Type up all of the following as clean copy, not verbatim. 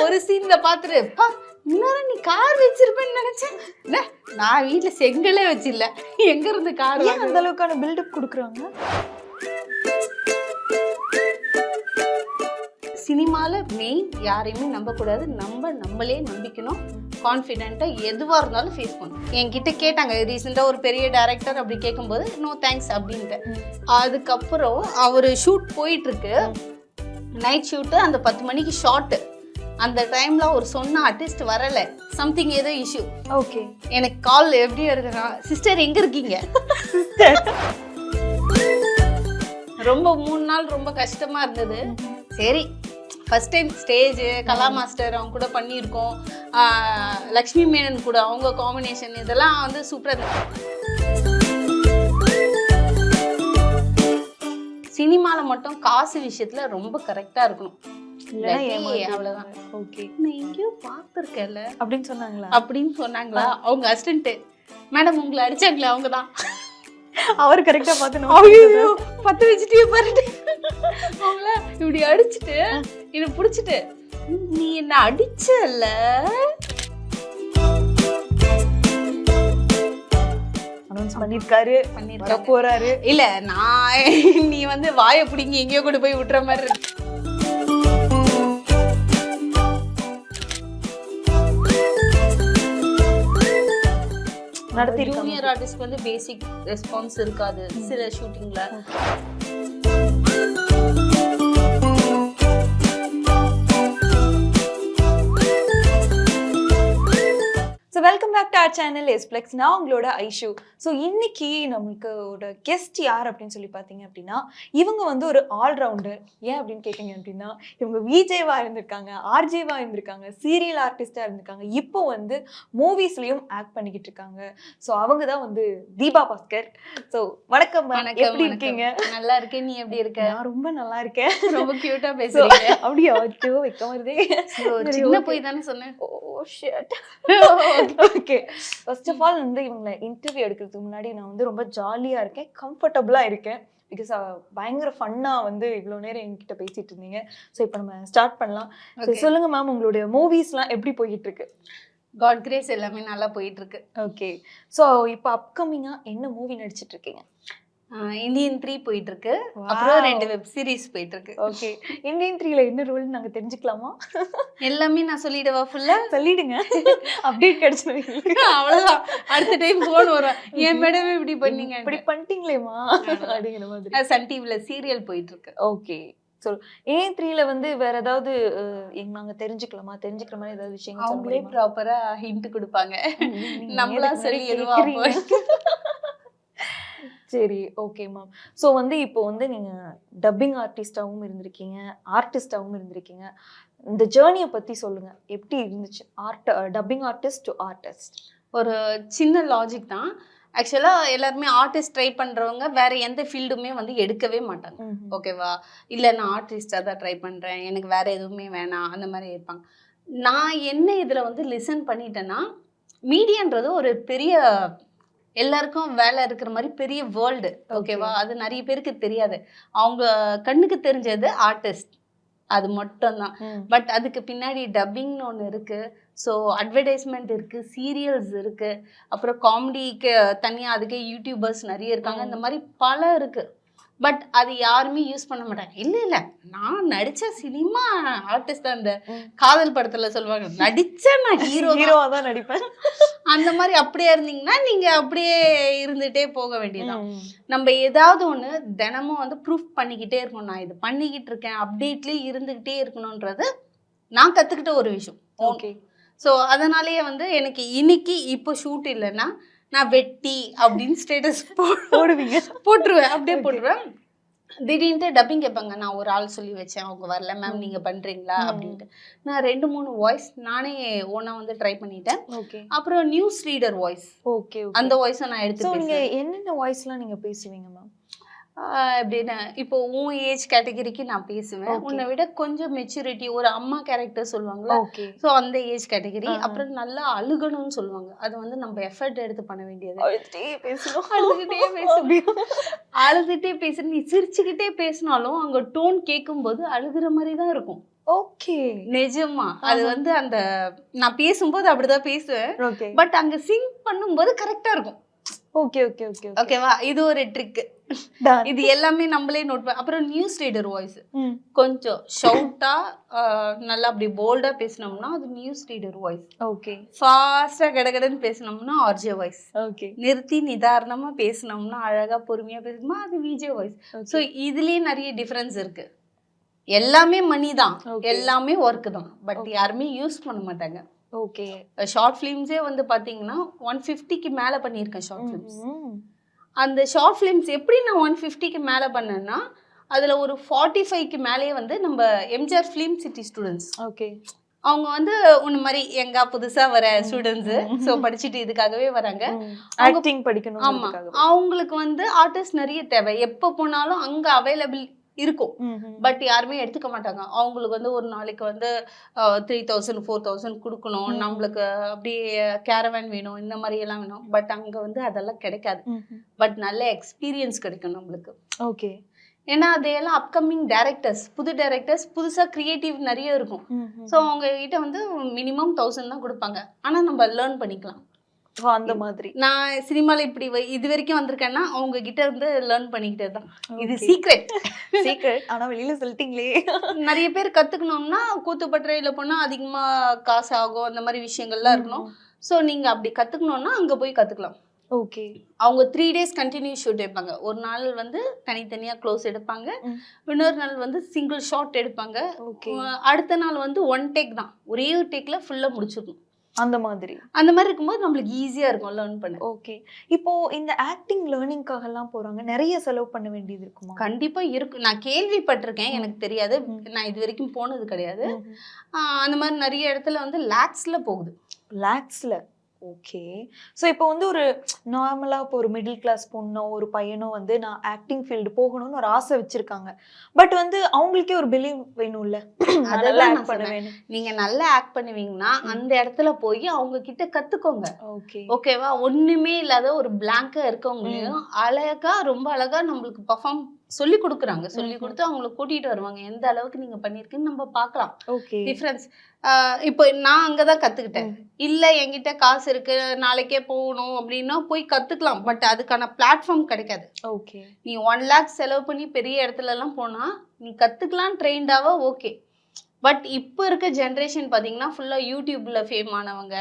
ஒரு சீன்ல பாத்துட்டு இன்னும் நீ கார் வச்சிருப்பேன்னு நினைச்சேன். நான் வீட்டுல செங்கலே வச்சில்ல, எங்க இருந்து கார்? அந்த அளவுக்கான பில்டப் கொடுக்குறாங்க. சினிமால மெயின் யாரையுமே நம்பக்கூடாது, நம்மளே நம்பிக்கணும். கான்ஃபிடென்ட்டா எதுவா இருந்தாலும் ஃபேஸ் பண்ணணும். என்கிட்ட கேட்டாங்க ரீசெண்டா ஒரு பெரிய டைரக்டர் அப்படி கேட்கும்போது நோ தேங்க்ஸ் அப்படின்ட்டு. அதுக்கப்புறம் அவர் ஷூட் போயிட்டு இருக்கு, நைட் ஷூட்டு, அந்த 10 மணிக்கு ஷார்ட். அந்த டைம்ல ஒரு சொன்ன ஆர்டிஸ்ட் வரல, சம்திங் ஏதோ இஷ்யூ. ஓகே, எனக்கு கால் எப்படி வருதுன்னா, சிஸ்டர் எங்க இருக்கீங்க? ரொம்ப 3 நாள் ரொம்ப கஷ்டமா இருந்தது. சரி, ஃபர்ஸ்ட் டைம் ஸ்டேஜ் கலா மாஸ்டர் அவங்க கூட பண்ணியிருக்கோம், லக்ஷ்மி மேனன் கூட அவங்க காம்பினேஷன், இதெல்லாம் வந்து சூப்பராக இருந்தது. சினிமாவில் மட்டும் காசு விஷயத்துல ரொம்ப கரெக்டாக இருக்கணும். அவ்வளவுதான். ஓகே, நான் எங்கேயோ பார்த்துருக்கேன்ல அப்படின்னு சொன்னாங்களா அவங்க அசிஸ்டன்ட். மேடம் உங்களை அடிச்சாங்களா? அவங்க தான். அவரு கரெக்டா பாக்கணும். ஐயோ, 10 வச்சுட்டே பாருங்க. அவங்கள இப்படி அடிச்சுட்டு என்ன புடிச்சிட்டு, நீ என்ன அடிச்சல அனௌன்ஸ் பண்ணிருக்காரு, வர போறாரு. இல்ல, நான் நீ வந்து வாயை பிடிங்கி எங்கேயோ கூட போய் விட்டுற மாதிரி இருக்கு. ஜூனியர் ஆர்டிஸ்ட் வந்து பேசிக் ரெஸ்பான்ஸ் இருக்காது சில ஷூட்டிங்ல. So welcome back to our channel எஸ்ப்ளெக்ஸ். நான் உங்களோட ஐஷு. ஸோ இன்னைக்கு நமக்கு ஒரு கெஸ்ட் யார் அப்படின்னு சொல்லி பார்த்தீங்க அப்படின்னா, இவங்க வந்து ஒரு ஆல்ரவுண்டர். ஏன் அப்படின்னு கேட்டீங்க அப்படின்னா, இவங்க விஜேவா இருந்திருக்காங்க, ஆர்ஜேவா இருந்திருக்காங்க, சீரியல் ஆர்டிஸ்டாக இருந்திருக்காங்க, இப்போ வந்து மூவிஸ்லையும் ஆக்ட் பண்ணிக்கிட்டு இருக்காங்க. ஸோ அவங்க தான் வந்து தீபா பாஸ்கர். ஸோ வணக்கம், எப்படி இருக்கீங்க? நல்லா இருக்கேன், நீ எப்படி இருக்க? நான் ரொம்ப நல்லா இருக்கேன். ரொம்ப கியூட்டா பேசுறீங்க. அப்படியா? அச்சோ, வைக்க வருதே. சின்ன போய் தானே சொன்னேன். Oh shit. Okay, first of all வந்து இவங்களை இன்டர்வியூ எடுக்கிறதுக்கு முன்னாடி நான் வந்து ரொம்ப ஜாலியா இருக்கேன், கம்ஃபர்டபுளா இருக்கேன். பிகாஸ் பயங்கர ஃபன்னா வந்து இவ்வளோ நேரம் என்கிட்ட பேசிட்டு இருந்தீங்க. ஸோ இப்போ நம்ம ஸ்டார்ட் பண்ணலாம். சொல்லுங்க மேம், உங்களுடைய மூவிஸ்லாம் எப்படி போயிட்டு இருக்கு? காட் கிரேஸ் எல்லாமே நல்லா போயிட்டு இருக்கு. ஓகே, ஸோ இப்போ அப்கமிங்கா என்ன மூவி நடிச்சிட்டு இருக்கீங்க? இந்தியன் 3 போயிட்டு இருக்கு, அப்புறம் 2 வெப் சீரிஸ் போயிட்டு இருக்கு. ஓகே, இந்தியன் 3ல என்ன ரோல் நாங்க தெரிஞ்சுக்கலாமா? எல்லாமே நான் சொல்லிடவா? ஃபுல்லா சொல்லிடுங்க, அப்டேட் கிடைச்சிடும். அவ்வளவுதான், அடுத்த டைம் போன் வரும், என் மேடமே இப்படி பண்ணீங்க, இப்படி பண்ணிட்டீங்களேமா அப்படிங்கிற மாதிரி. சன் டிவில சீரியல் போயிட்டு இருக்கு. ஓகே, ஸோ A3ல வந்து வேற ஏதாவது நாங்க தெரிஞ்சுக்கலாமா? தெரிஞ்சுக்கிற மாதிரி ஏதாவது விஷயங்கள் அவங்களே ப்ராப்பரா ஹிண்ட் கொடுப்பாங்க, நம்மளா சொல்லி எதுவா? சரி, ஓகே மேம். ஸோ வந்து இப்போ வந்து நீங்கள் டப்பிங் ஆர்டிஸ்டாகவும் இருந்திருக்கீங்க, ஆர்டிஸ்டாகவும் இருந்திருக்கீங்க. இந்த ஜேர்னியை பற்றி சொல்லுங்கள், எப்படி இருந்துச்சு டப்பிங் ஆர்டிஸ்ட் டு ஆர்டிஸ்ட்? ஒரு சின்ன லாஜிக் தான். ஆக்சுவலாக எல்லாருமே ஆர்டிஸ்ட் ட்ரை பண்ணுறவங்க வேற எந்த ஃபீல்டுமே வந்து எடுக்கவே மாட்டாங்க. ஓகேவா? இல்லை, நான் ஆர்டிஸ்டாக தான் ட்ரை பண்ணுறேன், எனக்கு வேற எதுவுமே வேணாம், அந்த மாதிரி இருப்பாங்க. நான் என்ன இதில் வந்து லிசன் பண்ணிட்டேன்னா, மீடியான்றது ஒரு பெரிய எல்லாருக்கும் வேலை இருக்கிற மாதிரி பெரிய வேர்ல்டு. ஓகேவா? அது நிறைய பேருக்கு தெரியாது. அவங்க கண்ணுக்கு தெரிஞ்சது ஆர்டிஸ்ட், அது மட்டும்தான். பட் அதுக்கு பின்னாடி டப்பிங்னு ஒன்று இருக்கு, ஸோ அட்வர்டைஸ்மெண்ட் இருக்கு, சீரியல்ஸ் இருக்கு, அப்புறம் காமெடிக்கு தனியாக அதுக்கே யூடியூபர்ஸ் நிறைய இருக்காங்க, இந்த மாதிரி பல இருக்கு. பட் அது யாருமே யூஸ் பண்ண மாட்டாங்க. இல்லை இல்லை, நான் நடித்த சினிமா ஆர்டிஸ்ட் தான். இந்த காதல் படத்தில் சொல்லுவாங்க, நடித்தா நான் ஹீரோவாக தான் நடிப்பேன். அந்த மாதிரி அப்படியே இருந்தீங்கன்னா நீங்கள் அப்படியே இருந்துகிட்டே போக வேண்டியதுதான். நம்ம ஏதாவது ஒன்று தினமும் வந்து ப்ரூஃப் பண்ணிக்கிட்டே இருக்கணும். நான் இது பண்ணிக்கிட்டு இருக்கேன், அப்டேட்லேயே இருந்துக்கிட்டே இருக்கணுன்றது நான் கற்றுக்கிட்ட ஒரு விஷயம். ஓகே, ஸோ அதனாலேயே வந்து எனக்கு இன்னைக்கு இப்போ ஷூட் இல்லைன்னா நான் வெட்டி அப்படின்னு ஸ்டேட்டஸ் போட்டுருவேன், அப்படியே போட்டுருவேன். திடீர்னு டப்பிங் கேட்பாங்க, நான் ஒரு ஆள் சொல்லி வச்சேன், அவங்க வரல மேம், நீங்க பண்றீங்களா அப்படின்ட்டு. நான் 2-3 வாய்ஸ் நானே ஓனா வந்து ட்ரை பண்ணிட்டேன். அப்புறம் நியூஸ் ரீடர் வாய்ஸ், அந்த வாய்ஸை நான் எடுத்து. நீங்க என்னென்ன வாய்ஸ்லாம் நீங்க பேசுவீங்க மேம்? எப்படின்னா, இப்போ உன் ஏஜ் கேட்டகரிக்கு நான் பேசுவேன், உன்னை விட கொஞ்சம் மெச்சூரிட்டி, ஒரு அம்மா கேரக்டர் சொல்லுவாங்களா, ஸோ அந்த ஏஜ் கேட்டகரி. அப்புறம் நல்லா அழுகணும்னு சொல்லுவாங்க, அது வந்து நம்ம எஃபர்ட் எடுத்து பண்ண வேண்டியது. அழுதுகிட்டே பேசணும், நீ சிரிச்சுக்கிட்டே பேசினாலும் அங்கே டோன் கேட்கும்போது அழுகிற மாதிரி தான் இருக்கும். ஓகே. நிஜமா. அது வந்து அந்த நான் பேசும்போது அப்படிதான் பேசுவேன். ஓகே. பட் அங்க சிங் பண்ணும்போது கரெக்டா இருக்கும். Okay, okay, okay, okay. ஓகேவா? இது ஒரு ட்ரிக். டன். இது எல்லாமே நம்மளே நோட் அப்புறம் நியூஸ் ரீடர் வாய்ஸ். ம். கொஞ்சம் ஷவுட்டா நல்லா அப்படி போல்டா பேசினோம்னா அது நியூஸ் ரீடர் வாய்ஸ். ஓகே. ஃபாஸ்டா கடகடன்னு பேசினோம்னா ஆர்ஜே வாய்ஸ். ஓகே. நிறுத்தி நிதானமா பேசினோம்னா அழகா பொறுமையா பேசணுமா அது விஜே வாய்ஸ். ஸோ இதுலயே நிறைய டிஃபரன்ஸ் இருக்கு. எல்லாமே மணி தான், எல்லாமே ஒர்க் தான். பட் யாருமே யூஸ் பண்ண மாட்டாங்க. ஓகே. ஷார்ட் ஃபிலிம்ஸே வந்து பாத்தீங்கன்னா 150க்கு மேல பண்ணியிருக்கேன் ஷார்ட் ஃபிலிம்ஸ். அந்த ஷார்ட் ஃபிலிம்ஸ் எப்படி நான் 150க்கு மேல பண்ணேன்னா அதுல ஒரு 45க்கு மேலேயே வந்து நம்ம MGR film city students. Okay. அவங்க வந்து ஒன்று மாதிரி எங்க புதுசா வர ஸ்டூடெண்ட்ஸு. ஸோ படிச்சுட்டு இதுக்காகவே வராங்க. ஆக்டிங் படிக்கணும். ஆமா, அவங்களுக்கு வந்து ஆர்டிஸ்ட் நிறைய தேவை. எப்போ போனாலும் அங்க அவைலபிள் இருக்கும். பட் யாருமே எடுத்துக்க மாட்டாங்க. அவங்களுக்கு வந்து ஒரு நாளைக்கு வந்து 3000 4000 கொடுக்கணும். நம்மளுக்கு அப்படியே கேரவேன் வேணும், இந்த மாதிரி எல்லாம் வேணும். பட் அங்க வந்து அதெல்லாம் கிடைக்காது. பட் நல்ல எக்ஸ்பீரியன்ஸ் கிடைக்கும் நம்மளுக்கு. ஓகே. ஏன்னா அதையெல்லாம் அப்கமிங் டைரக்டர்ஸ், புது டைரக்டர்ஸ், புதுசா கிரியேட்டிவ் நிறைய இருக்கும். ஸோ அவங்க கிட்ட வந்து மினிமம் 1000 தான் கொடுப்பாங்க. ஆனா நம்ம லேர்ன் பண்ணிக்கலாம். அந்த மாதிரி நான் சினிமால இப்படி இது வரைக்கும் வந்திருக்கேன்னா அவங்க கிட்ட இருந்து லேர்ன் பண்ணிக்கிட்டே தான். இது சீக்ரெட். சீக்ரெட். ஆனா வெளியில சொல்லிட்டீங்களே. நிறைய பேர் கத்துக்கணும்னா கூத்துப்பட்டறையில போனா அதிகமா காசு ஆகும், அந்த மாதிரி விஷயங்கள்லாம் இருக்கணும். ஸோ நீங்க அப்படி கத்துக்கணும்னா அங்க போய் கத்துக்கலாம். ஓகே. அவங்க 3 days கண்டினியூ ஷூட் எடுப்பாங்க. ஒரு நாள் வந்து தனித்தனியா க்ளோஸ் எடுப்பாங்க, இன்னொரு நாள் வந்து சிங்கிள் ஷாட் எடுப்பாங்க, அடுத்த நாள் வந்து 1 டேக் தான், ஒரே ஒரு டேக்ல ஃபுல்லா முடிச்சிடணும். அந்த மாதிரி இருக்கும்போது நம்மளுக்கு ஈஸியா இருக்கும் லேர்ன் பண்ண. ஓகே. இப்போ இந்த ஆக்டிங் லேர்னிங்காக எல்லாம் போறாங்க, நிறைய செலவு பண்ண வேண்டியது இருக்குமா? கண்டிப்பா இருக்கு. நான் கேள்விப்பட்டிருக்கேன், எனக்கு தெரியாது. நான் இது வரைக்கும் போனது கிடையாது. அந்த மாதிரி நிறைய இடத்துல வந்து லேக்ஸ்ல போகுது. லேக்ஸ்ல. ஓகே. ஸோ இப்போ வந்து ஒரு நார்மலாக இப்போ ஒரு மிடில் கிளாஸ் பொண்ணோ ஒரு பையனோ வந்து நான் ஆக்டிங் ஃபீல்டு போகணும்னு ஒரு ஆசை வச்சிருக்காங்க. பட் வந்து அவங்களுக்கே ஒரு பிலீவ் வேணும்ல, அதெல்லாம் ஆக்ட் பண்ண வேணும். நீங்க நல்லா ஆக்ட் பண்ணுவீங்கன்னா அந்த இடத்துல போய் அவங்க கிட்ட கத்துக்கோங்க. ஓகே. ஓகேவா? ஒண்ணுமே இல்லாத ஒரு பிளாங்கா இருக்கவங்களையும் அழகா, ரொம்ப அழகா நம்மளுக்கு பர்ஃபார்ம் சொல்லி கொடுக்குறாங்க. சொல்லி கொடுத்து அவங்களை கூட்டிட்டு வருவாங்க. எந்த அளவுக்கு நீங்க பண்ணிருக்கீங்கன்னு நம்ம பார்க்கலாம். ஓகே. டிஃபரன்ஸ். இப்போ நான் அங்கதான் கத்துக்கிட்டேன். இல்ல என்கிட்ட காசு இருக்கு, நாளைக்கே போகணும் அப்படின்னா போய் கத்துக்கலாம். பட் அதுக்கான பிளாட்ஃபார்ம் கிடைக்காது. ஓகே. நீ 1 lakh செலவு பண்ணி பெரிய இடத்துல எல்லாம் போனா நீ கத்துக்கலாம், ட்ரெயின்டாவா, ஓகே. பட் இப்போ இருக்க ஜென்ரேஷன் பாத்தீங்கன்னா ஃபுல்லா யூடியூப்ல ஃபேம் ஆனவங்க,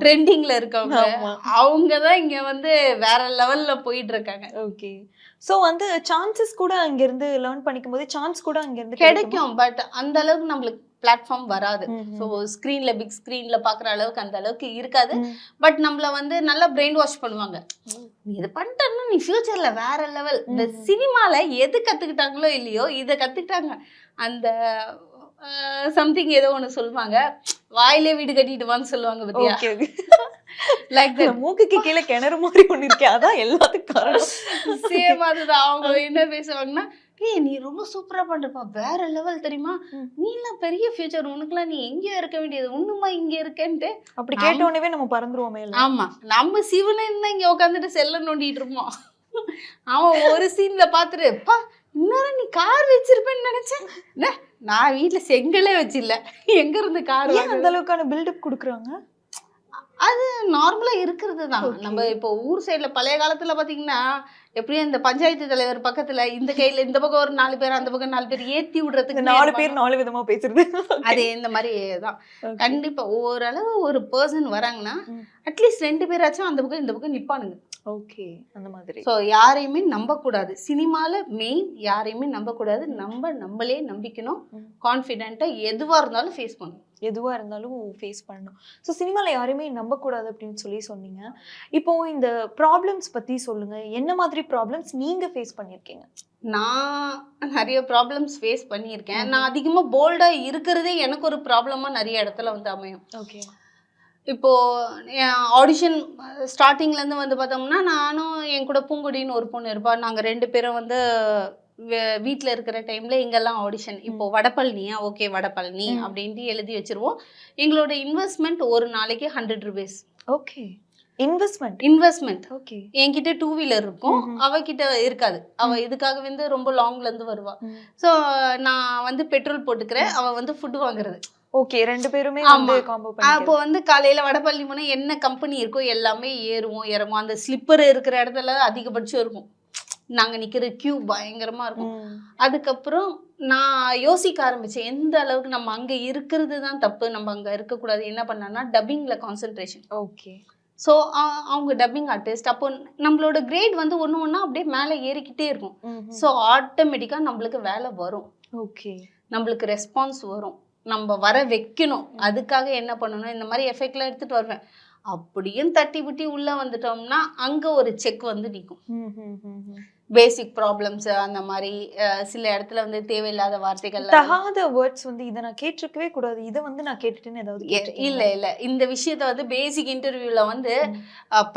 ட்ரெண்டிங்ல இருக்கவங்க, அவங்கதான் இங்க வந்து வேற லெவல்ல போயிட்டு இருக்காங்க. ஓகே. ஸோ வந்து சான்சஸ் கூட அங்க இருந்து லேர்ன் பண்ணிக்கும் போது சான்ஸ் கூட அங்க இருந்து கிடைக்கும். பட் அந்த அளவுக்கு நம்மளுக்கு பிளாட்ஃபார்ம் வராது. ஸோ ஸ்க்ரீன்ல பிக் ஸ்க்ரீன்ல பாக்குற அளவுக்கு அந்த அளவுக்கு இருக்காது. பட் நம்மள வந்து நல்லா பிரெயின் வாஷ் பண்ணுவாங்க. நீ இது பண்ணிட்டேன்னா நீ ஃபியூச்சர்ல வேற லெவல். இந்த சினிமால எது கத்துக்கிட்டாங்களோ இல்லையோ இதை கத்துக்கிட்டாங்க. அந்த சம்திங் ஏதோ ஒண்ணு சொல்லுவாங்க, வாயிலே வீடு கட்டிடுவான்னு சொல்லுவாங்க பத்தியா? லைக் த மூக்குக்கு கீழே கிணறு மாதிரி ஒண்ணு இருக்கே, அதான் எல்லாத்துக்கும் காரணம். சேம் அதுதான். அவங்க என்ன பேசுவாங்கன்னா, ஏய் நீ ரொம்ப சூப்பரா பண்றப்பா, வேற லெவல் தெரியுமா, நீ எல்லாம் பெரிய ஃபியூச்சர், உனக்குலாம் நீ எங்கேயோ இருக்க வேண்டியது, ஒண்ணுமா இங்க இருக்கேன்ட்டு அப்படி கேட்ட உடனே நம்ம பறந்துருவோமே. ஆமா, நம்ம சிவனே இங்க உட்காந்துட்டு செல்ல நோண்டிட்டு இருப்போம். அவன் ஒரு சீன்ல பாத்துட்டு, பா இன்னும் நீ கார் வச்சிருப்பேன்னு நினைச்சேன், நான் வீட்டுல செங்கலே வச்சில்ல, எங்க இருந்து கார்? அந்த அளவுக்கான பில்டப் கொடுக்குறாங்க. அது நார்மலா இருக்கிறது தான். நம்ம இப்போ ஊர் சைடுல பழைய காலத்துல பாத்தீங்கன்னா எப்படியும் இந்த பஞ்சாயத்து தலைவர் பக்கத்துல இந்த கையில இந்த பக்கம் ஒரு 4 பேர், அந்த பக்கம் 4 பேர் ஏத்தி விடுறதுக்கு 4 பேர் 4 விதமா பேசுறது. அது இந்த மாதிரி தான். கண்டிப்பா ஓரளவு ஒரு பர்சன் வராங்கன்னா அட்லீஸ்ட் 2 பேராச்சும் அந்த பக்கம் இந்த பக்கம் நிப்பானுங்க. ஓகே. அந்த மாதிரி. ஸோ யாரையுமே நம்பக்கூடாது. சினிமால மெயின் யாரையுமே நம்பக்கூடாது. நம்மளே நம்பிக்கணும். கான்ஃபிடென்ட்டா எதுவா இருந்தாலும் ஃபேஸ் பண்ணணும். எதுவா இருந்தாலும் ஃபேஸ் பண்ணணும். ஸோ சினிமால யாரையுமே நம்பக்கூடாது அப்படின்னு சொன்னீங்க. இப்போ இந்த ப்ராப்ளம்ஸ் பத்தி சொல்லுங்க. என்ன மாதிரி ப்ராப்ளம்ஸ் நீங்க ஃபேஸ் பண்ணியிருக்கீங்க? நான் நிறைய ப்ராப்ளம்ஸ் ஃபேஸ் பண்ணியிருக்கேன். நான் அதிகமா போல்டா இருக்கிறதே எனக்கு ஒரு ப்ராப்ளமா நிறைய இடத்துல வந்து அமையும். ஓகே. இப்போ ஆடிஷன் ஸ்டார்டிங்லேருந்து வந்து பார்த்தோம்னா, நானும் என் கூட பூங்குடின்னு ஒரு பொண்ணு இருப்பா. நாங்கள் 2 பேரும் வந்து வீட்டில் இருக்கிற டைமில் எங்கெல்லாம் ஆடிஷன், இப்போ வடபழனியா, ஓகே வடபழனி அப்படின்ட்டு எழுதி வச்சிருவோம். எங்களோட இன்வெஸ்ட்மெண்ட் ஒரு நாளைக்கு 100 rupees. ஓகே. இன்வெஸ்ட்மெண்ட். ஓகே. என்கிட்ட 2 வீலர் இருக்கும், அவகிட்ட இருக்காது. அவ இதுக்காக வந்து ரொம்ப லாங்ல இருந்து வருவா. சோ நான் வந்து பெட்ரோல் போட்டுக்கிறேன், அவ வந்து ஃபுட் வாங்குறது. ஓகே, ரெண்டு பேருமே ஆமா. வந்து காம்போ பண்ணிக்கலாம். அப்போ வந்து காலையில வடபழனி போனா என்ன கம்பெனி இருக்கோ எல்லாமே ஏறுவோம் இறங்குவோம். அந்த ஸ்லிப்பர் இருக்கிற இடத்துல அதிகபட்சம் இருக்கும். நாங்க நிக்கிற கியூ பயங்கரமா இருக்கும். அதுக்கப்புறம் நான் யோசிக்க ஆரம்பிச்சேன், எந்த அளவுக்கு நம்ம அங்க இருக்கிறது தான் தப்பு, நம்ம அங்க இருக்கக்கூடாது. என்ன பண்ணேன்னா டப்பிங்ல கான்சென்ட்ரேஷன். ஓகே. ஸோ அவங்க டப்பிங் ஆர்டிஸ்ட். அப்போ நம்மளோட கிரேட் வந்து ஒன்று ஒன்றா அப்படியே மேலே ஏறிக்கிட்டே இருக்கும். ஸோ ஆட்டோமேட்டிக்காக நம்மளுக்கு வேலை வரும், ஓகே, நம்மளுக்கு ரெஸ்பான்ஸ் வரும், நம்ம வர வைக்கணும். அதுக்காக என்ன பண்ணணும், இந்த மாதிரி எஃபெக்ட்லாம் எடுத்துகிட்டு வருவேன். அப்படியும் தட்டி விட்டி உள்ளே வந்துட்டோம்னா அங்கே ஒரு செக் வந்து நிற்கும். பேசிக் ப்ராப்ளம்ஸ் அந்த மாதிரி சில இடத்துல வந்து தேவையில்லாத வார்த்தைகள், தகாத வேர்ட்ஸ் வந்து இதை நான் கேட்டிருக்கவே கூடாது, இதை வந்து நான் கேட்டுட்டேன்னு ஏதாவது இல்ல இந்த விஷயத்த வந்து பேசிக் இன்டர்வியூல வந்து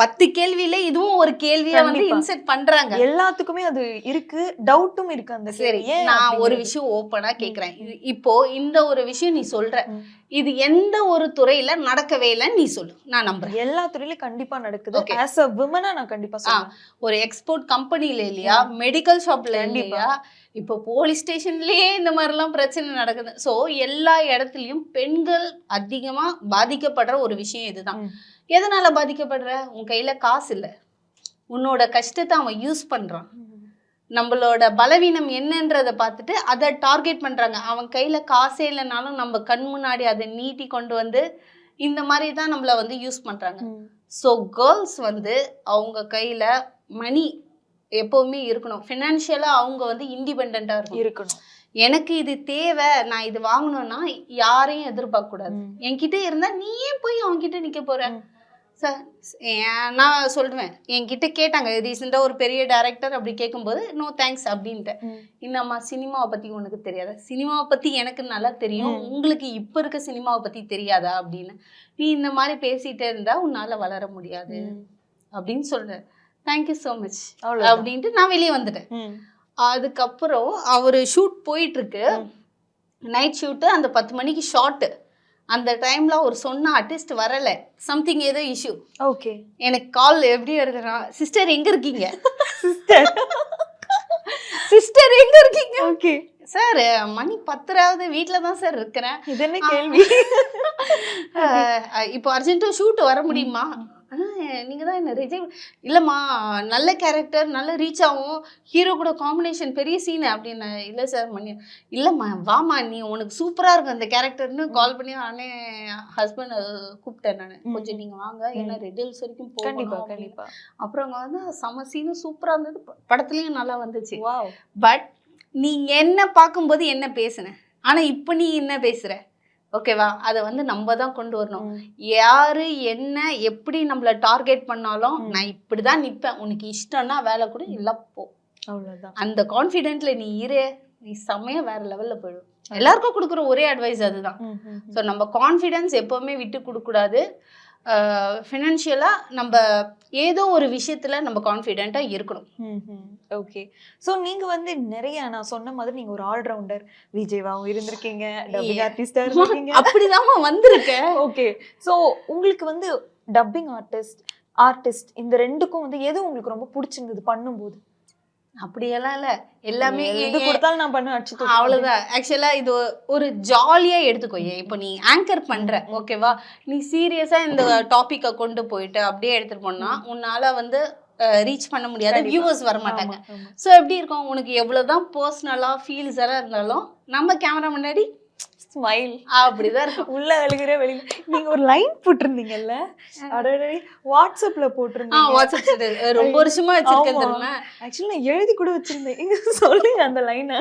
10 கேள்வியில இதுவும் ஒரு கேள்வியா வந்து இன்செர்ட் பண்றாங்க. எல்லாத்துக்குமே அது இருக்கு, டவுட்டும் இருக்கு. அந்த சரி, நான் ஒரு விஷயம் ஓப்பனா கேக்குறேன். இப்போ இந்த ஒரு விஷயம் நீ சொல்ற, இது எந்த ஒரு துறையில நடக்கவே இல்லைன்னு நீ சொல்லு, நான் நம்புறேன். எல்லா துறையிலும் கண்டிப்பா நடக்குது. ஆஸ் அ விமனா நான் கண்டிப்பா சொல்றேன். ஒரு எக்ஸ்போர்ட் கம்பெனில இல்லையா, மெடிக்கல் ஷாப்ல இல்லையா, இப்போ போலீஸ் ஸ்டேஷன்லயே இந்த மாதிரிலாம் பிரச்சனை நடக்குது. ஸோ எல்லா இடத்துலயும் பெண்கள் அதிகமா பாதிக்கப்படுற ஒரு விஷயம் இதுதான். எதனால பாதிக்கப்படுற, உன் கையில காசு இல்லை, உன்னோட கஷ்டத்தை அவன் யூஸ் பண்றான். நம்மளோட பலவீனம் என்னன்றதை பார்த்துட்டு அதை டார்கெட் பண்றாங்க. அவன் கையில காசே இல்லைனாலும் நம்ம கண் முன்னாடி அதை நீட்டி கொண்டு வந்து இந்த மாதிரி தான் நம்மள வந்து யூஸ் பண்றாங்க. ஸோ கேர்ள்ஸ் வந்து அவங்க கையில மணி எப்பவுமே இருக்கணும், ஃபினான்ஷியலா அவங்க வந்து இண்டிபெண்டா இருக்கணும். எனக்கு இது தேவை, நான் இது வாங்கணும்னா யாரையும் எதிர்பார்க்க கூடாது. என்கிட்ட இருந்தா நீ ஏன் போய் அவன்கிட்ட நிக்க போற? சார் நான் சொல்லுவேன், என்கிட்ட கேட்டாங்க ரீசெண்டாக ஒரு பெரிய டைரக்டர், அப்படி கேட்கும்போது நோ தேங்க்ஸ் அப்படின்ட்டு. இன்னம்மா சினிமாவை பற்றி உனக்கு தெரியாதா? சினிமாவை பற்றி எனக்கு நல்லா தெரியும், உங்களுக்கு இப்போ இருக்க சினிமாவை பற்றி தெரியாதா அப்படின்னு. நீ இந்த மாதிரி பேசிகிட்டே இருந்தா உன்னால் வளர முடியாது அப்படின்னு சொல்கிறேன். தேங்க்யூ ஸோ மச் அப்படின்ட்டு நான் வெளியே வந்துட்டேன். அதுக்கப்புறம் அவர் ஷூட் போயிட்டுருக்கு, நைட் ஷூட்டு, அந்த 10 மணிக்கு ஷார்ட்டு. அந்த டைம்ல ஒரு சொன்ன ஆர்டிஸ்ட் வரல, சம்திங் ஏதோ இஷ்யூ. ஓகே, எனக்கு கால் எப்படி வருதுன்னா, சிஸ்டர் எங்க இருக்கீங்க, சிஸ்டர் எங்க இருக்கீங்க? ஓகே சார், மணி 10 வீட்டில் தான் சார் இருக்கிறேன். இது என்ன கேள்வி? இப்போ அர்ஜென்ட்டா ஷூட் வர முடியுமா? நீங்க தான் என்ன ரிஜெக்ட், இல்லைம்மா நல்ல கேரக்டர், நல்ல ரீச் ஆகும், ஹீரோ கூட காம்பினேஷன், பெரிய சீனு அப்படின்னு. இல்லை சார் மணி, இல்லைம்மா வாமா நீ, உனக்கு சூப்பராக இருக்கும் அந்த கேரக்டர்னு கால் பண்ணி நானே ஹஸ்பண்ட் கூப்பிட்டேன். நான் கொஞ்சம் நீங்கள் வாங்க, ஏன்னா ரெடில்ஸ் வரைக்கும் போகணும். கண்டிப்பாக. அப்புறம் அங்கே வந்து செம சீனும் சூப்பராக இருந்தது, படத்துலையும் நல்லா வந்துச்சு. பட் நீ என்ன பார்க்கும்போது என்ன பேசுனேன், ஆனால் இப்போ நீ என்ன பேசுகிற, ஓகேவா? அதை வந்து நம்ம தான் கொண்டு வரணும். யாரு என்ன எப்படி நம்மள டார்கெட் பண்ணாலும் நான் இப்படிதான் நிற்பேன், உனக்கு இஷ்டம்னா வேலை கூட இல்லை போ, அவ்வளோதான். அந்த கான்ஃபிடென்ட்ல நீ இரு, நீ செம்மையா வேற லெவல்ல போயிடும். எல்லாருக்கும் கொடுக்குற ஒரே அட்வைஸ் அதுதான். ஸோ நம்ம கான்ஃபிடென்ஸ் எப்பவுமே விட்டு கொடுக்கூடாது. ஃபினான்ஷியலா நம்ம ஏதோ ஒரு விஷயத்துல நம்ம கான்ஃபிடென்ட்டா இருக்கணும். ஓகே. ஸோ நீங்க வந்து நிறைய, நான் சொன்ன மாதிரி நீங்க ஒரு ஆல்ரவுண்டர், விஜய்வாவும் இருந்திருக்கீங்க, டப்பிங் ஆர்டிஸ்டா இருந்திருக்கீங்க. அப்படிதான் வந்திருக்கேன். ஓகே. ஸோ உங்களுக்கு வந்து டப்பிங் ஆர்டிஸ்ட் இந்த ரெண்டுக்கும் வந்து எது உங்களுக்கு ரொம்ப பிடிச்சிருந்தது பண்ணும்போது? அப்படியெல்லாம் இல்லை, எல்லாமே எது கொடுத்தாலும் நான் பண்ண அடிச்சு, அவ்வளோதான். ஆக்சுவலாக இது ஒரு ஜாலியாக எடுத்துக்கோ. இப்போ நீ ஆங்கர் பண்ணுற, ஓகேவா, நீ சீரியஸாக இந்த டாப்பிக்கை கொண்டு போயிட்டு அப்படியே எடுத்துகிட்டு போனா உன்னால் வந்து ரீச் பண்ண முடியாது, வியூவர்ஸ் வர மாட்டாங்க. ஸோ எப்படி இருக்கும், உனக்கு எவ்வளோதான் பர்சனலாக ஃபீல்ஸ் எல்லாம் இருந்தாலும் நம்ம கேமரா முன்னாடி ஸ்மைல் அப்படிதான் இருக்கும். உள்ள அழுகிற வெளியில. நீங்க ஒரு லைன் போட்டிருந்தீங்கல்ல, வாட்ஸ்அப்ல போட்டிருந்தீங்க. வாட்ஸ்அப் ரொம்ப வருஷமா வச்சிருக்கேன் தெரியுமா? ஆக்சுவலி நான் எழுதி கூட வச்சிருந்தேன். இங்க சொல்லுங்க அந்த லைனை.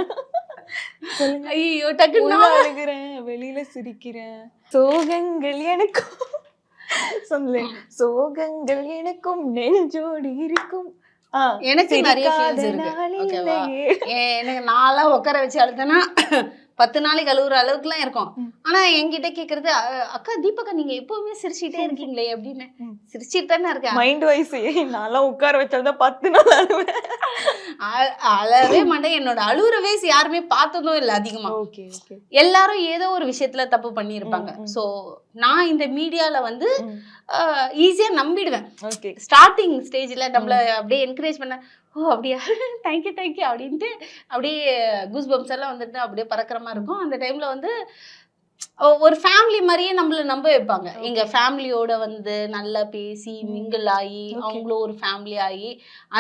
சொல்லுங்க. ஐயோ டக்குன்னு அழுகிறேன், வெளியில சிரிக்கிறேன், சோகங்கள் எனக்கும் சொல்லேன், சோகங்கள் எனக்கும் நெஞ்சோடி இருக்கும். எனக்கு நிறைய ஃபீல்ஸ் இருக்கு, ஓகேவா? எனக்கு நாளா உட்கார வச்சு அழுத்தனா 10 நாளைக்கு அழுகுற அளவுக்குலாம் இருக்கும். ஆனா என்கிட்ட கேக்குறது அக்கா தீபக்கா நீங்க எப்பவுமே சிரிச்சுட்டே இருக்கீங்களே அப்படின்னு. சிரிச்சிட்டு தானே இருக்கேன். மைண்ட் வைஸ் நான்லாம் உட்கார வச்சாதான் 10 நாள் அழுவேன். அழவே மாட்டேன். என்னோட அழுகுற வயசு யாருமே பார்த்ததும் இல்லை அதிகமா. எல்லாரும் ஏதோ ஒரு விஷயத்துல தப்பு பண்ணியிருப்பாங்க. சோ நான் இந்த மீடியால வந்து ஈஸியா நம்பிடுவேன். ஸ்டார்டிங் ஸ்டேஜ்ல நம்மள அப்படியே என்கரேஜ் பண்ண ஓ அப்படியா தேங்க்யூ தேங்க்யூ அப்படின்ட்டு அப்படியே கூஸ் பம்ப்ஸ் எல்லாம் வந்துட்டு அப்படியே பறக்கிற மாதிரி இருக்கும். அந்த டைம்ல வந்து ஒரு ஃபேமிலி மாதிரியே நம்மள நம்ப வைப்பாங்க. எங்க ஃபேமிலியோட வந்து நல்லா பேசி மிங்கிள் ஆகி அவங்களும் ஒரு ஃபேமிலி ஆகி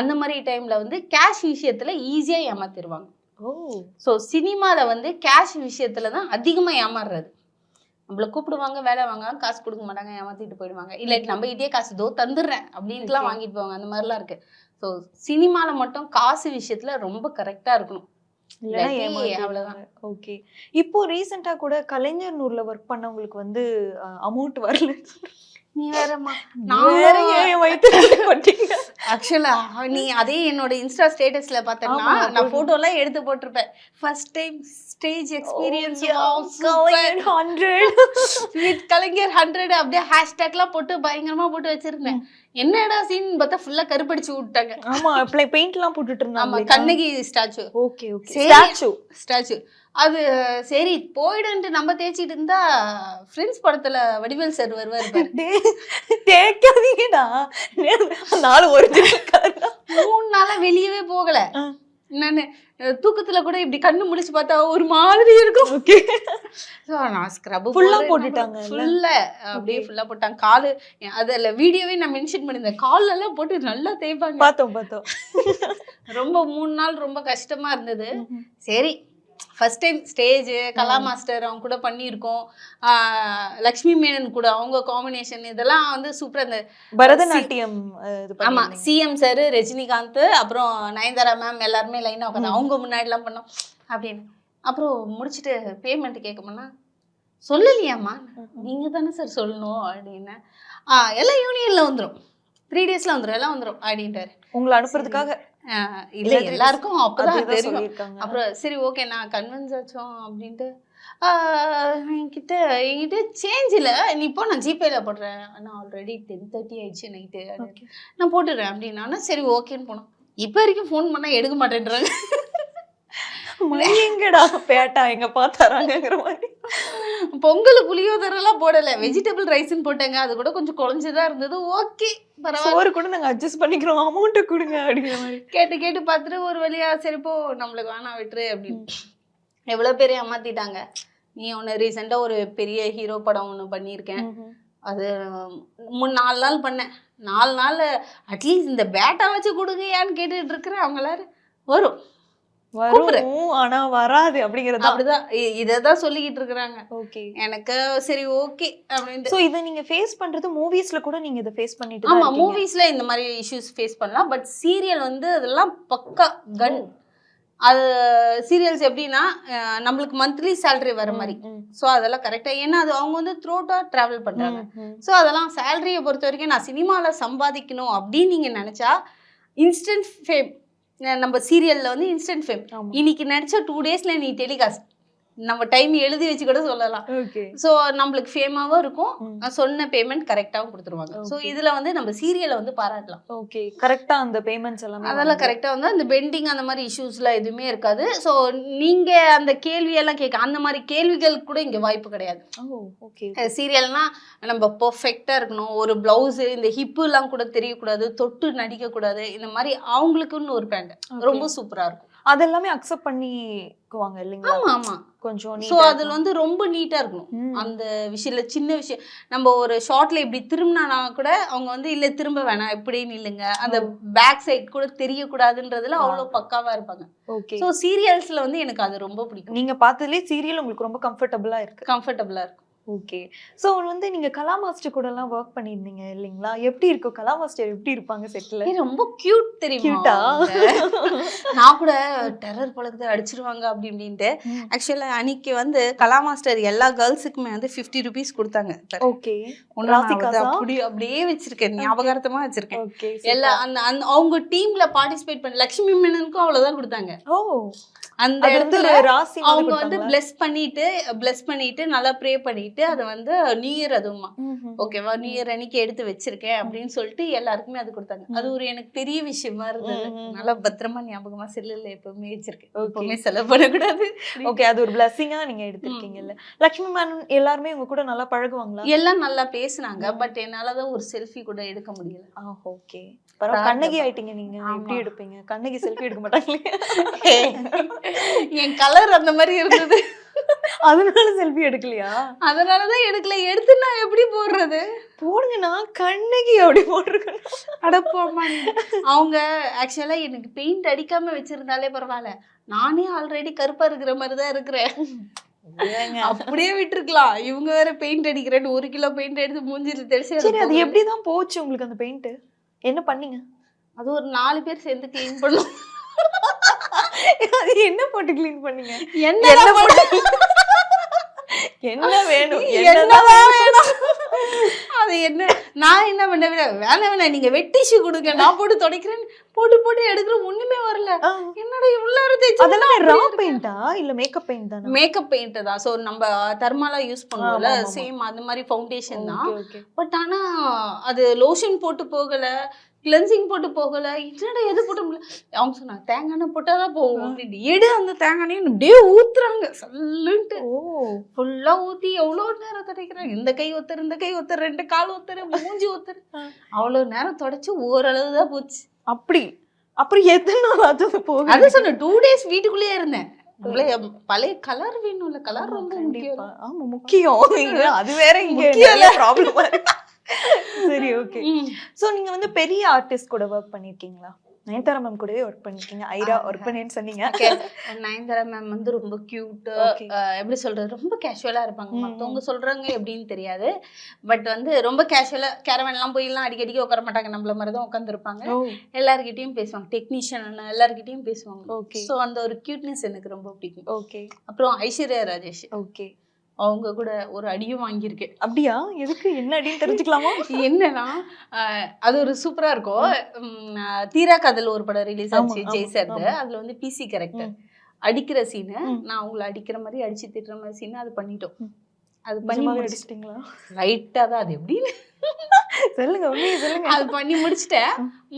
அந்த மாதிரி டைம்ல வந்து கேஷ் விஷயத்துல ஈஸியா ஏமாத்திடுவாங்க. ஸோ சினிமால வந்து கேஷ் விஷயத்துல தான் அதிகமா ஏமாறுறது. நம்மள கூப்பிடுவாங்க, வேலை வாங்க, காசு கொடுக்க மாட்டாங்க, ஏமாத்திட்டு போயிடுவாங்க. இல்லாட்டி நம்ம இதே காசு தோ தந்துடுறேன் அப்படின்ட்டுலாம் வாங்கிட்டு போவாங்க. அந்த மாதிரிலாம் இருக்கு. ஸோ சினிமால மட்டும் காசு விஷயத்துல ரொம்ப கரெக்டா இருக்கணும். அவ்வளவுதான். ஓகே. இப்போ ரீசெண்டா கூட கலைஞர் நூர்ல ஒர்க் பண்ணவங்களுக்கு வந்து அமௌண்ட் வரல. நீ வேறம்மா, ஆக்சுவலா நீ அதே என்னோட இன்ஸ்டா ஸ்டேட்டஸ்ல பார்த்தேன்னா நான் போட்டோ எல்லாம் எடுத்து போட்டிருப்பேன். First time stage experience with Kalaignar 100 அப்படியே ஹேஷ்டேக்லாம் போட்டு பயங்கரமா போட்டு வச்சிருந்தேன். என்னடா சீன் பார்த்தா ஃபுல்லா கருப்படிச்சு விட்டாங்க. ஆமா, பெயிண்ட் எல்லாம் போட்டுட்டு இருந்தாங்க. ஆமா, Kannagi statue. Okay okay, statue அது சரி போயிடுன்ட்டு நம்ம தேய்ச்சிட்டு இருந்தா ஃப்ரெண்ட்ஸ் படத்துல வடிவேல் சார் வருவாரு. தேய்க்காதீங்கடா, 3 நாளா வெளியவே போகல. நானு தூக்கத்துல கூட இப்படி கண்ணு முடிச்சு பார்த்தா ஒரு மாதிரி இருக்கும். நான் ஸ்க்ரப் ஃபுல்லா போட்டுட்டாங்க. ஃபுல்லா அப்படியே ஃபுல்லா போட்டாங்க. காலு அதுல வீடியோவே நான் மென்ஷன் பண்ணிருந்தேன். கால் எல்லாம் போட்டு நல்லா தேய்ப்பாங்க. பார்த்தோம். ரொம்ப 3 நாள் ரொம்ப கஷ்டமா இருந்தது. சரி ஃபர்ஸ்ட் டைம் ஸ்டேஜ் கலா மாஸ்டர் அவங்க கூட பண்ணியிருக்கோம். லக்ஷ்மி மேனன் கூட அவங்க காம்பினேஷன் இதெல்லாம் வந்து சூப்பரா. இந்த பரதநாட்டியம், ஆமா, சிஎம் சார், ரஜினிகாந்த், அப்புறம் நயன்தாரா மேம் எல்லாருமே லைனா உட்காந்து அவங்க முன்னாடிலாம் பண்ணோம் அப்படின்னு. அப்புறம் முடிச்சுட்டு பேமெண்ட் கேட்க போனா சொல்லலையாம்மா, நீங்க தானே சார் சொல்லணும் அப்படின்னு. எல்லாம் யூனியன்ல வந்துடும், 3 daysல வந்துடும், எல்லாம் வந்துடும் அப்படின்ட்டாரு. உங்களை அனுப்புறதுக்காக இல்ல எல்லாருக்கும் அப்பதான் தெரியும். அப்புறம் சரி ஓகே நான் கன்வின்ஸ் ஆச்சோம் அப்படின்ட்டு என்கிட்ட சேஞ்ச் இல்ல, நீ இப்போ நான் ஜிபேல போடுறேன், நான் ஆல்ரெடி 10:30 ஆயிடுச்சு நைட்டு, நான் போட்டுடுறேன் அப்படின்னா சரி ஓகேன்னு போனோம். இப்போ வரைக்கும் ஃபோன் பண்ணா எடுக்க மாட்டேன்றாங்க. எங்கடா பேட்டா எங்க பாத்தாராங்கிற மாதிரி. பொங்கல் புளியோதரெல்லாம் போடல, வெஜிடபிள் ரைஸ்ன்னு போட்டாங்க. அது கூட கொஞ்சம் குழஞ்சுதான் இருந்தது. ஓகே பரவாயில்ல, கூட நாங்க அட்ஜஸ்ட் பண்ணிக்கிறோம், அமௌண்ட்டை கொடுங்க அப்படிங்கிற மாதிரி கேட்டு பார்த்துட்டு ஒரு வழியா சரி போ நம்மளுக்கு வேணாம் விட்டுரு அப்படின்னு. எவ்வளோ பேர் ஏமாத்திட்டாங்க. நீ ஒன்று ரீசெண்டாக ஒரு பெரிய ஹீரோ படம் ஒன்று பண்ணியிருக்கேன். அது 4 நாள் பண்ணேன். 4 நாள் அட்லீஸ்ட் இந்த பேட்டா வச்சு கொடுங்கயான்னு கேட்டுட்டு இருக்கிறேன். அவங்க எல்லாரும் வரும் ஆனா வராது அப்படிங்கறது அப்படிதான் இததான் சொல்லிக்கிட்டு இருக்கிறாங்க. ஓகே எனக்கு சரி ஓகே அப்படின்னு. சோ இத நீங்க ஃபேஸ் பண்றது மூவிஸ்ல கூட நீங்க இத ஃபேஸ் பண்ணிட்டு? ஆமா, மூவிஸ்ல இந்த மாதிரி இஷ்யூஸ் ஃபேஸ் பண்ணலாம். பட் சீரியல் வந்து அதெல்லாம் பக்கா கன். அது சீரியல்ஸ் எப்படின்னா நம்மளுக்கு மந்த்லி சேலரி வர மாதிரி. ஸோ அதெல்லாம் கரெக்டாக, ஏன்னா அது அவங்க வந்து த்ரோட்டாக ட்ராவல் பண்ணுறாங்க. ஸோ அதெல்லாம் சேலரியை பொறுத்த வரைக்கும் நான் சினிமாவில் சம்பாதிக்கணும் அப்படின்னு நீங்கள் நினச்சா இன்ஸ்டன்ட் ஃபேம். நம்ம சீரியலில் வந்து இன்ஸ்டன்ட் ஃபேம். இன்னைக்கு நினச்சா 2 daysல நீ டெலிகாஸ்ட், நம்ம டைம் எழுதி வச்சு கூட சொல்லலாம். ஸோ நம்மளுக்கு ஃபேமாவும் இருக்கும், சொன்ன பேமெண்ட் கரெக்டாகவும் கொடுத்துருவாங்க. ஸோ இதில் வந்து நம்ம சீரியலை வந்து பாராட்டலாம். ஓகே, கரெக்டாக அந்த பேமெண்ட்ஸ் எல்லாம் அதெல்லாம் கரெக்டாக வந்து அந்த பெண்டிங் அந்த மாதிரி இஷ்யூஸ்லாம் எதுவுமே இருக்காது. ஸோ நீங்கள் அந்த கேள்வியெல்லாம் அந்த மாதிரி கேள்விகளுக்கு கூட இங்கே வாய்ப்பு கிடையாது. ஓகே, சீரியல்னா நம்ம பர்ஃபெக்டாக இருக்கணும், ஒரு ப்ளவுஸு இந்த ஹிப்புலாம் கூட தெரியக்கூடாது, தொட்டு நடிக்கக்கூடாது, இந்த மாதிரி அவங்களுக்குன்னு ஒரு பேண்ட் ரொம்ப சூப்பராக இருக்கும். அதெல்லாமே அக்செப்ட் பண்ணிக்குவாங்க இல்லைங்களா? ஆமா ஆமா, கொஞ்சம் ஸோ அதில் வந்து ரொம்ப நீட்டாக இருக்கணும். அந்த விஷயத்துல சின்ன விஷயம் நம்ம ஒரு ஷார்ட்ல இப்படி திரும்பினா கூட அவங்க வந்து இல்லை திரும்ப வேணாம் இப்படியே நில்லுங்க, அந்த பேக் சைட் கூட தெரியக்கூடாதுன்றதுல அவ்வளோ பக்காவா இருப்பாங்க. ஓகே, ஸோ சீரியல்ஸ்ல வந்து எனக்கு அது ரொம்ப பிடிக்கும். நீங்க பார்த்ததுலேயே சீரியல் உங்களுக்கு ரொம்ப கம்ஃபர்டபுளா இருக்கு? கம்ஃபர்டபுளா இருக்கும். ஓகே. சோ வந்து நீங்க கலா மாஸ்டர் கூட எல்லாம் ஒர்க் பண்ணிருந்தீங்க இல்லீங்களா? எப்படி இருக்கும் கலா மாஸ்டர் எப்படி இருப்பாங்க செட்ல? ரொம்ப கியூட் தெரியுமா கியூட்டா? அவங்க? நான் கூட டெரர் பழக்கத்தை அடிச்சிருவாங்க அப்படி இப்படின்ட்டு. ஆக்சுவலா அன்னைக்கு வந்து கலா மாஸ்டர் எல்லா கேர்ள்ஸுக்குமே வந்து 50 rupees கொடுத்தாங்க. ஓகே. ஒண்ணு நான் வந்து அப்படியே வச்சிருக்கேன், ஞாபகார்த்தமா வச்சிருக்கேன். ஓகே. எல்லா அந்த அவங்க டீம்ல பார்ட்டிசிபேட் பண்ண லட்சுமி மேனனுக்கும் அவ்வளவுதான் கொடுத்தாங்க. ஓ, அந்த அது வந்து இடத்துல ஒரு ராசி மாதிரி அவங்க வந்து கொடுத்தாங்களா? பிளஸ் பண்ணிட்டு நல்லா ப்ரே பண்ணிட்டு அதை வந்து நியூ இயர் அதுவுமா ஓகேவா, நியூ இயர் அன்னைக்கு எடுத்து வச்சிருக்கேன் அப்படின்னு சொல்லிட்டு எல்லாருக்குமே அது கொடுத்தாங்க. அது ஒரு எனக்கு பெரிய விஷயமா இருந்தது. நல்லா பத்திரமா ஞாபகமா செல்லுல எப்பவுமே வச்சிருக்கேன். எப்பவுமே செலவு பண்ணக்கூடாது. ஓகே, அது ஒரு பிளஸிங்கா நீங்க எடுத்திருக்கீங்கல்ல. லட்சுமி மேனன் எல்லாருமே உங்க கூட நல்லா பழகுவாங்களா? எல்லாம் நல்லா பேசுனாங்க. பட் என்னாலதான் ஒரு செல்ஃபி கூட எடுக்க முடியல. ஓகே. பரவாயில்ல, கண்ணகி ஆயிட்டீங்க நீங்க. எப்படி எடுப்பீங்க? கண்ணகி செல்ஃபி எடுக்க மாட்டாங்களே. என் கலர் அந்த மாதிரி இருந்தது, அதனால செல்ஃபி எடுக்கலையா? அதனாலதான் எடுக்கல. எடுத்து நான் எப்படி போடுறது? போடுங்க, நான் கண்ணகி அப்படி போட்டிருக்கேன். அடப்போமா. அவங்க ஆக்சுவலா எனக்கு பெயிண்ட் அடிக்காம வச்சிருந்தாலே பரவாயில்ல, நானே ஆல்ரெடி கருப்பா இருக்கிற மாதிரிதான் இருக்கிறேன். அப்படியே விட்டுருக்கலாம். இவங்க வேற பெயிண்ட் அடிக்கிறேன்னு 1 கிலோ பெயிண்ட் எடுத்து மூஞ்சில தெளிச்சு. சரி, அது எப்படிதான் போச்சு உங்களுக்கு அந்த பெயிண்ட்? என்ன பண்ணீங்க? அது ஒரு 4 பேர் சேர்ந்து கிளீன் பண்ணோம். அது என்ன போட்டு கிளீன் பண்ணீங்க? என்ன போட்டு என்ன வேணும்? என்னதான் வேணும்? அது என்ன, நான் என்ன பண்ண வேணாம் நீங்க வெட்டிஷு கொடுங்க, நான் போட்டு துடைக்கிறேன். போட்டு எடுக்கிறேன், ஒண்ணுமே வரல. என்னடா இவ்வளவு தேய்ச்சு? அதெல்லாம் ரா பெயிண்டா இல்ல மேக்கப் பெயிண்ட் தானா? மேக்கப் பெயிண்ட் தான். சோ நம்ம தர்மாலா யூஸ் பண்ணுவோம்ல, சேம் அந்த மாதிரி ஃபவுண்டேஷன் தான். பட் ஆனா அது லோஷன் போட்டு போகல, கிளென்சிங் போட்டு போகல. என்னடா எது போட்டு முடியல? அவங்க சொன்னாங்க தேங்காய் எண்ணெய் போட்டாதான் போகும் அப்படின்னு. எடு அந்த தேங்காய் எண்ணெய் அப்படியே ஊத்துறாங்க சல்லுன்ட்டு. ஃபுல்லா ஊத்தி எவ்வளவு நேரம் துடைக்கிறாங்க. இந்த கை ஒத்தர், இந்த கை ஒத்தர், 2 கால் ஒத்தர், மூஞ்சி ஒத்தர். அவ்வளவு நேரம் தொடச்சு ஓரளவுதான் போச்சு. அப்படி அப்புறம் எத்தனை நாள் ஆச்சு போக? அது சொன்ன 2 days வீட்டுக்குள்ளேயே இருந்தேன். பழைய கலர் வேணும்ல, கலர் ரொம்ப முக்கியம். ஆமா முக்கியம். அது வேற இங்க ப்ராப்ளமா இருக்கு. சரி, ஓகே. சோ நீங்க வந்து பெரிய ஆர்டிஸ்ட் கூட ஒர்க் பண்ணிருக்கீங்களா? நயன்தாரா மேம் கூடவே ஒர்க் பண்ணிருக்கீங்க. ஐரா ஒர்க் பண்ணேன்னு சொன்னீங்க. நயன்தாரா மேம் வந்து ரொம்ப கியூட், எப்படி சொல்றது, ரொம்ப கேஷுவலா இருப்பாங்க. மத்தவங்க சொல்றாங்க எப்படின்னு தெரியாது. பட் வந்து ரொம்ப கேஷுவலா, கேரவன் எல்லாம் போய் எல்லாம் அடிக்கடிக்கு உட்கார மாட்டாங்க, நம்மள மாதிரிதான் உட்காந்துருப்பாங்க. எல்லார்கிட்டயும் பேசுவாங்க, டெக்னீஷியன் எல்லார்கிட்டயும் பேசுவாங்க. சோ அந்த ஒரு கியூட்னஸ் எனக்கு ரொம்ப பிடிக்கும். ஓகே. அப்புறம் ஐஸ்வர்யா ராஜேஷ், ஓகே, அவங்க கூட ஒரு அடியும் வாங்கியிருக்கேன். அப்படியா? எதுக்கு, என்ன அடின்னு தெரிஞ்சுக்கலாமா? என்னன்னா அது ஒரு சூப்பரா இருக்கும். தீரா காதல் ஒரு படம் ரிலீஸ் ஆச்சு, ஜெய் சார். அதுல வந்து பிசி கேரக்டர் அடிக்கிற சீனு, நான் அவங்களை அடிக்கிற மாதிரி அடிச்சு திட்டுற மாதிரி சீனு அது பண்ணிட்டோம். அது பண்ணி முடிச்சிட்டீங்களா? லைட்டா தான், அது எப்படின்னு சொல்லுங்க, சொல்லுங்க. அது பண்ணி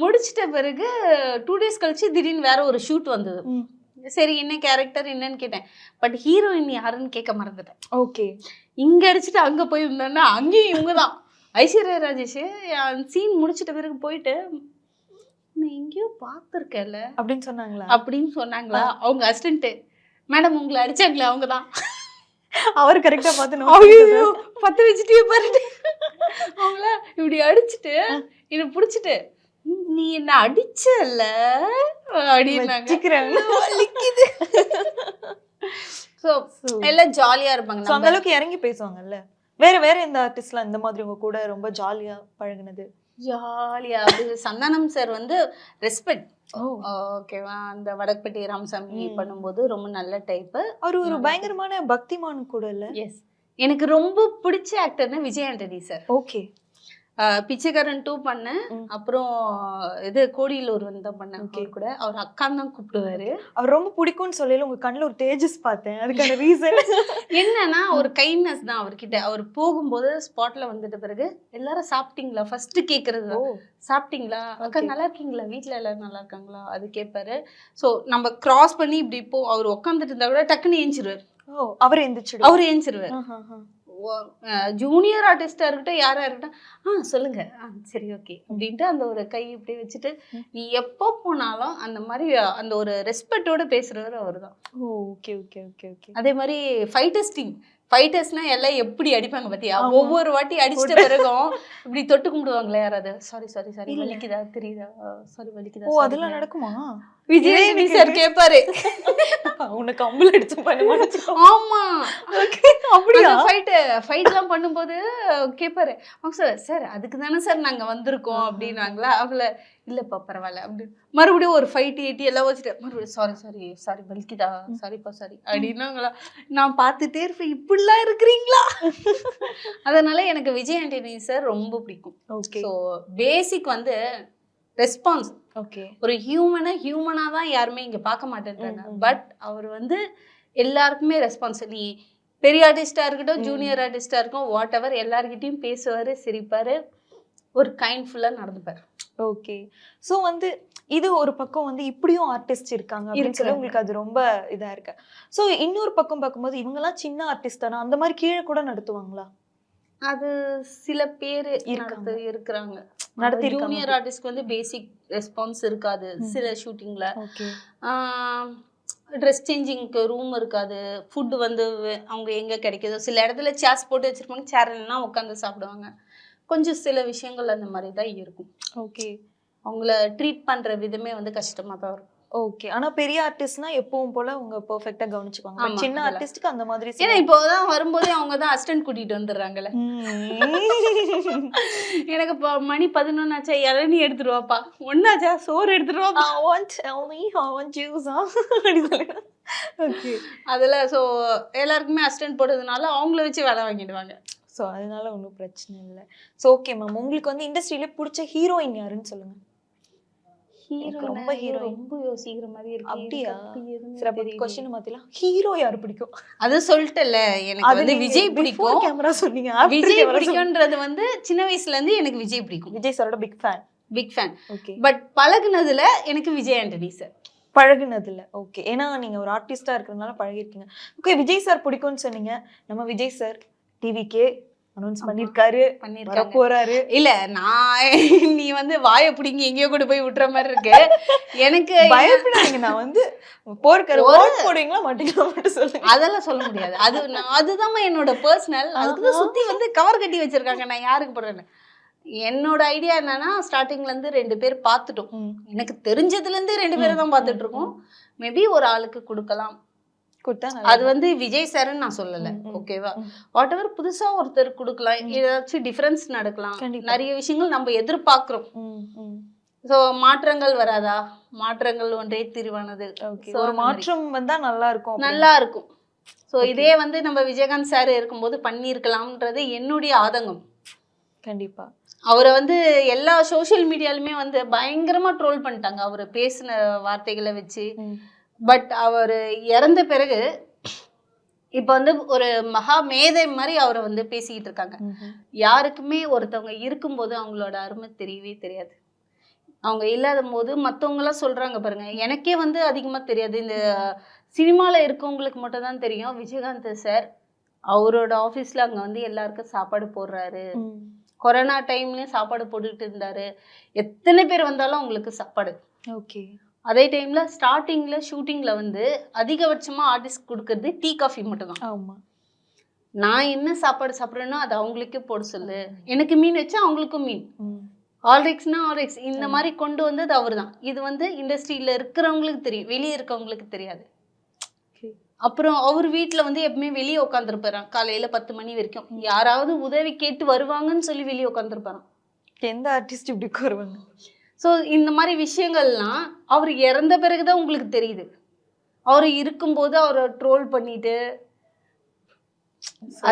முடிச்சிட்ட பிறகு 2 days கழிச்சு திடீர்னு வேற ஒரு ஷூட் வந்தது. சரி என்ன கேரக்டர் என்னன்னு கேட்டேன். பட் ஹீரோயின் யாருன்னு கேட்க மறந்துட்டேன். ஓகே. இங்க அடிச்சுட்டு அங்க போய் இருந்தான்னா அங்கேயும் இவங்கதான் ஐஸ்வர்யா ராஜேஷ். சீன் முடிச்சிட்ட பிறகு போயிட்டு நான் எங்கேயோ பார்த்துருக்கேன்ல அப்படின்னு சொன்னாங்களா அவங்க அசிஸ்டன்ட். மேடம் உங்களை அடிச்சாங்களே அவங்கதான். அவர் கரெக்டா பார்த்து பத்து வச்சுட்டே பாருட்டு அவங்கள இப்படி அடிச்சுட்டு என்ன புடிச்சிட்டு நீ என்ன அடிச்சல அப்படின்னாங்க. எல்லாம் ஜாலியா இருப்பாங்க. அந்த அளவுக்கு இறங்கி பேசுவாங்கல்ல. வேற எந்த ஆர்டிஸ்ட்லாம் இந்த மாதிரி உங்க கூட ரொம்ப ஜாலியா பழகுனது? ஜாலியா சந்தானம் சார் வந்து ரெஸ்பெக்ட். ஓகேவா, அந்த வடக்பட்டி ராமசாமி பண்ணும்போது ரொம்ப நல்ல டைப். அவர் ஒரு பயங்கரமான பக்திமான் கூட இல்ல? எஸ். எனக்கு ரொம்ப பிடிச்ச ஆக்டர்னா விஜய் ஆண்டனி சார். ஓகே. பிச்சைக்காரன் 2 பண்ணேன். அப்புறம் இது கோடியில் ஒருவன் தான் பண்ணேன் கூட. அவர் அக்கான்னு தான் கூப்பிடுவாரு. அவர் ரொம்ப பிடிக்கும்னு சொல்லல, உங்க கண்ணுல ஒரு தேஜஸ் பார்த்தேன். அதுக்கான ரீசன் என்னன்னா ஒரு கைண்ட்னஸ் தான் அவர்கிட்ட. அவர் போகும்போது ஸ்பாட்ல வந்துட்ட பிறகு எல்லாரும் சாப்பிட்டீங்களா ஃபர்ஸ்ட் கேக்குறது. சாப்பிட்டீங்களா அக்கா, நல்லா இருக்கீங்களா, வீட்டுல எல்லாரும் நல்லா இருக்காங்களா, அது கேட்பாரு. சோ நம்ம கிராஸ் பண்ணி இப்படி இப்போ அவர் உட்காந்துட்டு இருந்தா கூட டக்குன்னு ஏஞ்சிருவாரு. அவர் ஏஞ்சிருவாரு. ஜூனியர் ஆர்டிஸ்டா இருக்கட்டும், யாரா இருக்கட்டும், சொல்லுங்க, சரி ஓகே அப்படின்ட்டு அந்த ஒரு கை இப்படி வச்சுட்டு நீ எப்போ போனாலும் அந்த மாதிரி அந்த ஒரு ரெஸ்பெக்டோட பேசுறவர் அவர் தான். Okay okay okay okay. அதே மாதிரி ஃபைட்டர்ஸ் டீம், ஃபைட்டர்ஸ்னா எல்லாம் எப்படி அடிப்பாங்க பாத்தியா, ஒவ்வொரு வாட்டி அடிச்சிட்ட பிறகும் இப்படி தொட்டு கும்பிடுவாங்களே யாராவது, சாரி சாரி சாரி வலிக்குதா தெரியுதா, சாரி வலிக்குதா. அதெல்லாம் நடக்குமா? விஜய் சார் கேட்பாரு உன்னை கம்பல் அடிச்சு பண்ண ஆமா அப்படியா ஃபைட்லாம் பண்ணும்போது கேட்பாரு அவங்க சார் அதுக்கு தானே சார் நாங்க வந்திருக்கோம் அப்படின்னாங்களா அவள இல்லப்பா பரவாயில்ல அப்படி மறுபடியும் ஒரு ஃபைட் ஏட்டி எல்லாம் வச்சுட்டு மறுபடியும் சாரி வலிக்குதா சாரிப்பா சாரி அப்படின்னாங்களா நான் பார்த்துட்டே இருப்பேன் இப்படிலாம் இருக்கிறீங்களா அதனால எனக்கு விஜய் ஆண்டனி சார் ரொம்ப பிடிக்கும். ஸோ பேசிக் வந்து ரெஸ்பான்ஸ் ஓகே ஒரு ஹியூமனா தான் யாருமே இங்க பார்க்க மாட்டேன்றாங்க. பட் அவர் வந்து எல்லாருக்குமே ரெஸ்பான்ஸ், நீ பெரிய ஆர்டிஸ்டா இருக்கட்டும் ஜூனியர் ஆர்டிஸ்டா இருக்கும் வாட் எவர் எல்லார்கிட்டயும் பேசுவாரு சிரிப்பாரு ஒரு கைண்ட்ஃபுல்லா நடந்துப்பாரு. ஓகே ஸோ வந்து இது ஒரு பக்கம் வந்து இப்படியும் ஆர்டிஸ்ட் இருக்காங்க அப்படின்னு சொல்லி உங்களுக்கு அது ரொம்ப இதா இருக்கு. ஸோ இன்னொரு பக்கம் பார்க்கும்போது இவங்கெல்லாம் சின்ன ஆர்டிஸ்ட் தானே அந்த மாதிரி கீழே கூட நடத்துவாங்களா? அது சில பேர் இருக்கிறாங்க. ஜூனியர் ஆர்டிஸ்ட்க்கு வந்து பேசிக் ரெஸ்பான்ஸ் இருக்காது சில ஷூட்டிங்ல. ட்ரெஸ் சேஞ்சிங்க்கு ரூம் இருக்காது, ஃபுட் வந்து அவங்க எங்க கிடைக்குதோ சில இடத்துல சேர்ஸ் போட்டு வச்சிருப்பாங்க, சேர் இல்லைன்னா உட்காந்து சாப்பிடுவாங்க. கொஞ்சம் சில விஷயங்கள் அந்த மாதிரி தான் இருக்கும். ஓகே அவங்கள ட்ரீட் பண்ற விதமே வந்து கஷ்டமா தான் இருக்கும். ஓகே ஆனா பெரிய ஆர்டிஸ்ட்னா எப்பவும் போல அவங்க பெர்ஃபெக்ட்டா கவனிச்சுப்பாங்க. சின்ன ஆர்டிஸ்ட்க்கு அந்த மாதிரி ஏன்னா இப்போதான் வரும்போதே அவங்க தான் அசிஸ்டன்ட் கூட்டிட்டு வந்துடுறாங்கல்ல. எனக்கு இப்போ மணி 11 ஆச்சா இளநீ எடுத்துட்டு வாப்பா, ஒன்னாச்சா சோறு எடுத்துட்டு வாப்பா, ஓகே அதுல ஸோ எல்லாருக்குமே அசிஸ்டன்ட் போட்டதுனால அவங்கள வச்சு வேலை வாங்கிடுவாங்க. ஸோ அதனால ஒன்றும் பிரச்சனை இல்லை. ஸோ ஓகே மேம், உங்களுக்கு வந்து இண்டஸ்ட்ரியில பிடிச்ச ஹீரோயின் யாருன்னு சொல்லுங்க. ரொம்ப யோசிக்கிற மாதிரி இருக்கு. அப்படியா? சரி அப்ப क्वेश्चन மாத்திலாம். ஹீரோ யாரு பிடிக்கும்? அது சொல்லிட்டல, எனக்கு வந்து விஜய் பிடிக்கும். கேமரா சொன்னீங்க. விஜய் பிடிக்கும்ன்றது வந்து சின்ன வயசுல இருந்து எனக்கு விஜய் பிடிக்கும். விஜய் சாரோட பிக் ஃபேன். ஓகே. பட் பழகுனதுல எனக்கு விஜய் ஆண்டனி சார். பழகுனதுல ஓகே. ஏன்னா நீங்க ஒரு ஆர்டிஸ்டா இருக்கிறதுனால பழகிருக்கீங்க. ஓகே விஜய் சார் பிடிக்கும்னு சொன்னீங்க. நம்ம விஜய் சார் டிவிக்கே அனௌன்ஸ் பண்ணிருக்காரு, வர போறாரு. இல்ல நான் நீ வந்து வாயை பிடிங்கி எங்கேயோ கூட போய் விட்டுற மாதிரி இருக்கு. எனக்கு பயப்படாதீங்க, நான் வந்து போடுவீங்களா மாட்டீங்களா மட்டும் சொல்லுங்க. அதெல்லாம் சொல்ல முடியாது. அதுதான் என்னோட பர்சனல். அதுக்கு சுத்தி வந்து கவர் கட்டி வச்சிருக்காங்க, நான் யாருக்கு போடுறேன்னு. என்னோட ஐடியா என்னன்னா ஸ்டார்டிங்ல இருந்து 2 பேர் பார்த்துட்டோம். எனக்கு தெரிஞ்சதுல இருந்து 2 பேரை தான் பார்த்துட்டு இருக்கோம். மேபி ஒரு ஆளுக்கு கொடுக்கலாம். அது வந்து விஜய் சார்ன்னு நான் சொல்லல, ஓகேவா? வாட் எவர் புதுசா ஒருத்தர் கொடுக்கலாம், ஏதாச்சும் டிஃபரன்ஸ் நடக்கலாம். நிறைய விஷயங்கள் நம்ம எதிர்பார்க்கிறோம். சோ மாற்றங்கள் வராதா? மாற்றங்கள் ஒன்றே தீர்வானது. ஒரு மாற்றம் வந்தா நல்லா இருக்கும். சோ இதே வந்து நம்ம விஜயகாந்த் சார் இருக்கும்போது பண்ணியிருக்கலாம்ன்றது என்னுடைய ஆதங்கம். கண்டிப்பா அவரை வந்து எல்லா சோசியல் மீடியாலுமே வந்து பயங்கரமா ட்ரோல் பண்ணிட்டாங்க அவரு பேசின வார்த்தைகளை வச்சு. பட் அவர் இறந்த பிறகு இப்ப வந்து ஒரு மகா மேதை மாதிரி அவரை வந்து பேசிக்கிட்டு இருக்காங்க. யாருக்குமே ஒருத்தவங்க இருக்கும்போது அவங்களோட அருமை தெரியவே தெரியாது. அவங்க இல்லாத போது மத்தவங்க எல்லாம் சொல்றாங்க பாருங்க, எனக்கே வந்து அதிகமா தெரியாது. இந்த சினிமால இருக்கவங்களுக்கு மட்டும் தான் தெரியும். விஜயகாந்த் சார் அவரோட ஆபீஸ்ல அங்க வந்து எல்லாருக்கும் சாப்பாடு போடுறாரு. கொரோனா டைம்லயும் சாப்பாடு போட்டுட்டு இருந்தாரு. எத்தனை பேர் வந்தாலும் அவங்களுக்கு சாப்பாடு. ஓகே. அதே டைம்ல ஸ்டார்டிங்ல ஷூட்டிங்ல வந்து அதிகபட்சமா ஆர்டிஸ்ட் கொடுக்கறது டீ காஃபி மட்டும் தான். ஆமா. நான் என்ன சாப்பாடு சாப்பிட்றேனோ அதை அவங்களுக்கே போட சொல்லு. எனக்கு மீன் வச்சா அவங்களுக்கும் மீன், ஆல்ரெக்ஸ்னா ஆல்ரெக்ஸ், இந்த மாதிரி கொண்டு வந்தது அவர் தான். இது வந்து இண்டஸ்ட்ரியில இருக்கிறவங்களுக்கு தெரியும், வெளியே இருக்கவங்களுக்கு தெரியாது. அப்புறம் அவர் வீட்டுல வந்து எப்பவுமே வெளியே உட்காந்துருப்பாராம் காலையில 10 மணி வரைக்கும். யாராவது உதவி கேட்டு வருவாங்கன்னு சொல்லி வெளியே உட்காந்துருப்பாராம். எந்த ஆர்டிஸ்ட் இப்படி வருவாங்க? ஸோ இந்த மாதிரி விஷயங்கள்லாம் அவர் இறந்த பிறகுதான் உங்களுக்கு தெரியுது. அவர் இருக்கும்போது அவரை ட்ரோல் பண்ணிட்டு,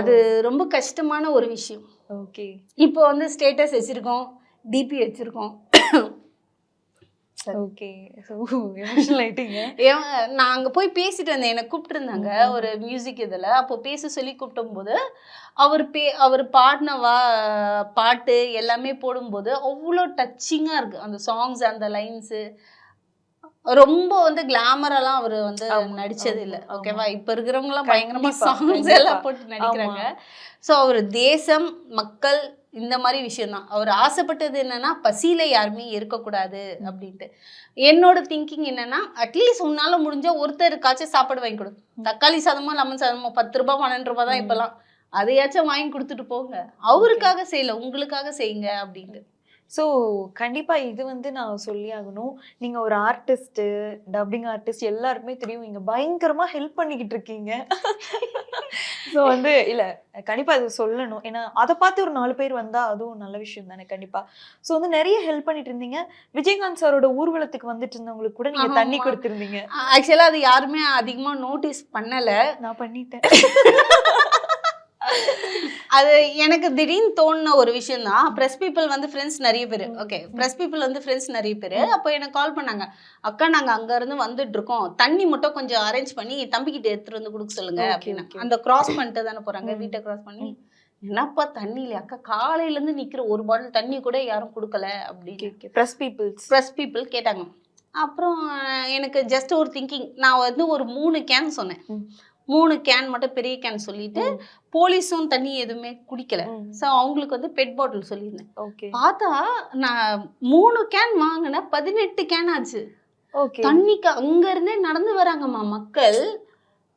அது ரொம்ப கஷ்டமான ஒரு விஷயம். ஓகே. இப்போ வந்து ஸ்டேட்டஸ் வச்சிருக்கோம், டிபி வச்சிருக்கோம். ஓகே. ஸோ எமோஷனல் ஆயிட்டீங்க. நான் அங்கே போய் பேசிட்டு வந்தேன், என்னை கூப்பிட்டுருந்தாங்க ஒரு மியூசிக் இதில். அப்போ பேச சொல்லி கூப்பிடும்போது அவர் பாடின பாட்டு எல்லாமே போடும்போது அவ்வளோ டச்சிங்காக இருக்குது. அந்த சாங்ஸ், அந்த லைன்ஸு ரொம்ப வந்து கிளாமரெல்லாம் அவர் வந்து நடிச்சது இல்லை, ஓகேவா? இப்போ இருக்கிறவங்களாம் பயங்கரமா சாங்ஸ் எல்லாம் போட்டு நடிக்கிறாங்க. ஸோ அவர் தேசம், மக்கள், இந்த மாதிரி விஷயம்தான் அவர் ஆசைப்பட்டது. என்னன்னா பசியில யாருமே இருக்கக்கூடாது அப்படின்ட்டு. என்னோட திங்கிங் என்னன்னா, அட்லீஸ்ட் உன்னால முடிஞ்ச ஒருத்தருக்காச்சும் சாப்பாடு வாங்கி கொடு. தக்காளி சாதமோ லெமன் சாதமோ 10 ரூபாய் 12 ரூபாய் தான் இப்பெல்லாம், அதையாச்சும் வாங்கி கொடுத்துட்டு போங்க. அவருக்காக செய்யல, உங்களுக்காக செய்யுங்க அப்படின்ட்டு. ஸோ கண்டிப்பா இது வந்து நான் சொல்லி ஆகணும். நீங்க ஒரு ஆர்டிஸ்ட், டப்பிங் ஆர்டிஸ்ட் எல்லாருக்குமே தெரியும். நீங்க பயங்கரமா ஹெல்ப் பண்ணிக்கிட்டு இருக்கீங்க. ஸோ வந்து இல்ல கண்டிப்பா இது சொல்லணும். ஏன்னா அத பார்த்து ஒரு 4 பேர் வந்தா அதுவும் நல்ல விஷயம் தானே கண்டிப்பா. ஸோ வந்து நெறைய ஹெல்ப் பண்ணிட்டு இருந்தீங்க. விஜயகாந்த் சாரோட ஊர்வலத்துக்கு வந்துட்டு இருந்தவங்களுக்கு கூட நீங்க தண்ணி ஆமா. குடுத்திருந்தீங்க. ஆக்சுவலா அது யாருமே அதிகமா நோட்டீஸ் பண்ணல. நான் பண்ணிட்டேன். அது எனக்கு திடீர்னு தோணுன ஒரு விஷயம் தான். பிரஸ் பீப்பிள் வந்து ஃப்ரெண்ட்ஸ் நெறைய பேரு. ம். ஓகே. பிரஸ் பீப்பிள் வந்து ஃப்ரெண்ட்ஸ் நெறைய பேரு. ம். அப்போ எனக்கு கால் பண்ணாங்க. "அக்கா நாங்க அங்க இருந்து வந்துட்டு இருக்கோம். தண்ணி மட்டும் கொஞ்சம் அரேஞ்ச் பண்ணி தம்பிகிட்ட எடுத்துட்டு வந்து குடுக்க சொல்லுங்க" ஓகே, அப்படின்னா. ஓகே. அந்த கிராஸ் பண்ணிட்டு தானே போறாங்க. ம். வீட்ட கிராஸ் பண்ணி, ம். "என்னப்பா தண்ணி இல்லையா?" "அக்கா காலையில இருந்து நிக்கிற ஒரு பாட்டில் தண்ணி கூட யாரும் குடுக்கல" ஓகே, அப்படின்னு. Okay. Press peoples. Press people கேட்டாங்க. அப்புறம் எனக்கு ஜஸ்ட் ஒரு திங்கிங். நான் வந்து ஒரு 3 கேன் சொன்னேன். ம். 3 கேன் மட்டும் பெரிய கேன் சொல்லிட்டு, ம். போலீஸும் தண்ணி எதுவுமே குடிக்கல. ம். ஸோ அவங்களுக்கு வந்து பெட் பாட்டில் சொல்லியிருந்தேன். ஓகே. பார்த்தா நான் 3 கேன் வாங்குனேன். 18 கேன் ஆச்சு. ஓகே. தண்ணிக்கு அங்க இருந்தே நடந்து வராங்கம்மா மக்கள்.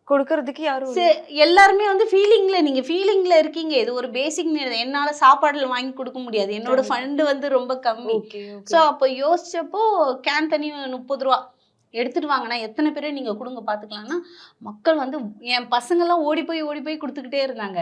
கொடுக்கறதுக்கு யாரும் சே எல்லாருமே வந்து நீங்க ஃபீலிங்ல இருக்கீங்க. இது ஒரு பேசிக் நீட். என்னால சாப்பாடுல வாங்கி குடுக்க முடியாது. என்னோட ஃபண்ட் வந்து ரொம்ப கம்மி. Okay, okay. ஸோ அப்ப யோசிச்சப்போ கேன் தண்ணி ரூ. 30 எடுத்துட்டு வாங்கண்ணா. எத்தன பேரு நீங்க குடுங்க பார்த்துக்கலாம்னா, மக்கள் வந்து என் பசங்கலாம் ஓடி போய் குடுத்துக்கிட்டே இருந்தாங்க.